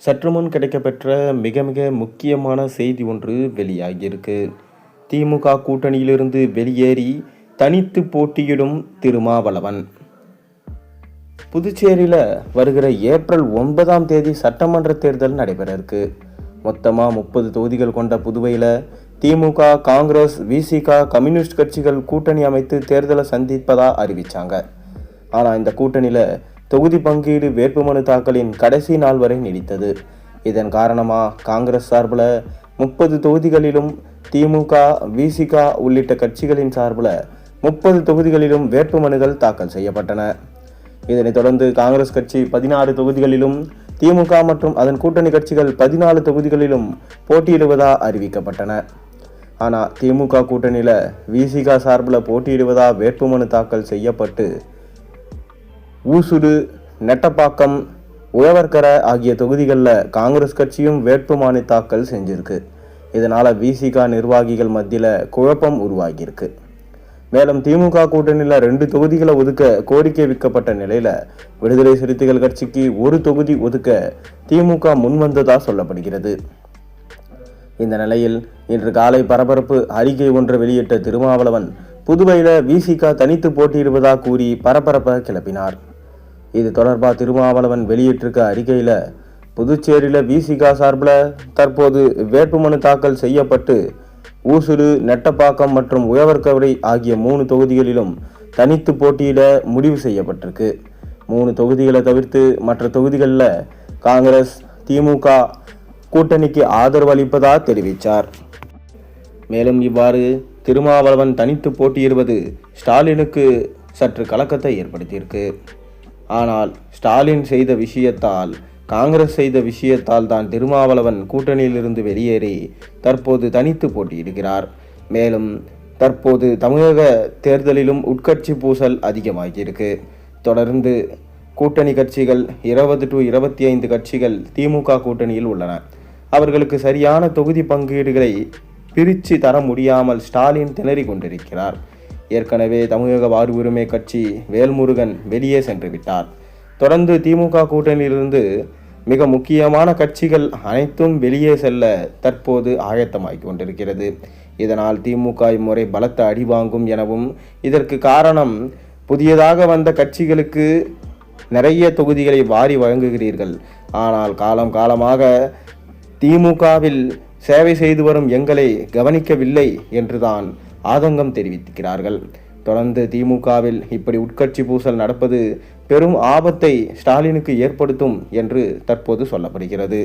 சற்று முன் கிடைக்கப்பெற்ற மிக மிக முக்கியமான செய்தி ஒன்று வெளியாகியிருக்கு. திமுக கூட்டணியிலிருந்து வெளியேறி தனித்து போட்டியிடும் திருமாவளவன். புதுச்சேரியில் வருகிற ஏப்ரல் 9ஆம் தேதி சட்டமன்ற தேர்தல் நடைபெற இருக்கு. மொத்தமாக 30 தொகுதிகள் கொண்ட புதுவையில் திமுக, காங்கிரஸ், விசிக, கம்யூனிஸ்ட் கட்சிகள் கூட்டணி அமைத்து தேர்தலை சந்திப்பதா அறிவிச்சாங்க. ஆனால் இந்த கூட்டணியில் தொகுதி பங்கீடு வேட்புமனு தாக்கலின் கடைசி நாள் வரை நீடித்தது. இதன் காரணமாக காங்கிரஸ் சார்பில் 30 தொகுதிகளிலும், திமுக, விசிக உள்ளிட்ட கட்சிகளின் சார்பில் 30 தொகுதிகளிலும் வேட்புமனுகள் தாக்கல் செய்யப்பட்டன. இதனைத் தொடர்ந்து காங்கிரஸ் கட்சி 16 தொகுதிகளிலும், திமுக மற்றும் அதன் கூட்டணி கட்சிகள் 14 தொகுதிகளிலும் போட்டியிடுவதா அறிவிக்கப்பட்டன. ஆனால் திமுக கூட்டணியில் விசிக சார்பில் போட்டியிடுவதா வேட்புமனு தாக்கல் செய்யப்பட்டு ஊசுடு, நெட்டப்பாக்கம், உழவர்கரை ஆகிய தொகுதிகளில் காங்கிரஸ் கட்சியும் வேட்புமனு தாக்கல் செஞ்சிருக்கு. இதனால் விசிக நிர்வாகிகள் மத்தியில் குழப்பம் உருவாகியிருக்கு. மேலும் திமுக கூட்டணியில் 2 தொகுதிகளை ஒதுக்க கோரிக்கை வைக்கப்பட்ட நிலையில் விடுதலை சிறுத்தைகள் கட்சிக்கு 1 தொகுதி ஒதுக்க திமுக முன்வந்ததா சொல்லப்படுகிறது. இந்த நிலையில் இன்று காலை பரபரப்பு அறிக்கை ஒன்று வெளியிட்ட திருமாவளவன் புதுவையில் விசிக தனித்து போட்டியிடுவதாக கூறி பரபரப்பை கிளப்பினார். இது தொடர்பாக திருமாவளவன் வெளியிட்டிருக்க அறிக்கையில், புதுச்சேரியில் விசிக சார்பில் தற்போது வேட்புமனு தாக்கல் செய்யப்பட்டு ஊசுடு, நெட்டப்பாக்கம் மற்றும் உழவர்கரை ஆகிய 3 தொகுதிகளிலும் தனித்து போட்டியிட முடிவு செய்யப்பட்டிருக்கு. 3 தொகுதிகளை தவிர்த்து மற்ற தொகுதிகளில் காங்கிரஸ், திமுக கூட்டணிக்கு ஆதரவு அளிப்பதா தெரிவித்தார். மேலும் இவ்வாறு திருமாவளவன் தனித்து போட்டியிடுவது ஸ்டாலினுக்கு சற்று கலக்கத்தை ஏற்படுத்தியிருக்கு. ஆனால் ஸ்டாலின் செய்த விஷயத்தால், காங்கிரஸ் செய்த விஷயத்தால் தான் திருமாவளவன் கூட்டணியிலிருந்து வெளியேறி தற்போது தனித்து போட்டியிடுகிறார். மேலும் தற்போது தமிழக தேர்தலிலும் உட்கட்சி பூசல் அதிகமாகியிருக்கு. தொடர்ந்து கூட்டணி கட்சிகள் 20 to 25 கட்சிகள் திமுக கூட்டணியில் உள்ளன. அவர்களுக்கு சரியான தொகுதி பங்கீடுகளை பிரித்து தர முடியாமல் ஸ்டாலின் திணறி கொண்டிருக்கிறார். ஏற்கனவே தமிழக வாழ்வுரிமை கட்சி வேல்முருகன் வெளியே சென்று விட்டார். தொடர்ந்து திமுக கூட்டணியிலிருந்து மிக முக்கியமான கட்சிகள் அனைத்தும் வெளியே செல்ல தற்போது ஆயத்தமாகி கொண்டிருக்கிறது. இதனால் திமுக இம்முறை பலத்த அடி வாங்கும் எனவும், இதற்கு காரணம் புதியதாக வந்த கட்சிகளுக்கு நிறைய தொகுதிகளை வாரி வழங்குகிறீர்கள், ஆனால் காலம் காலமாக திமுகவில் சேவை செய்து வரும் எங்களை கவனிக்கவில்லை என்றுதான் ஆதங்கம் தெரிவிக்கிறார்கள். தொடர்ந்து திமுகவில் இப்படி உட்கட்சி பூசல் நடப்பது பெரும் ஆபத்தை ஸ்டாலினுக்கு ஏற்படுத்தும் என்று தற்போது சொல்லப்படுகிறது.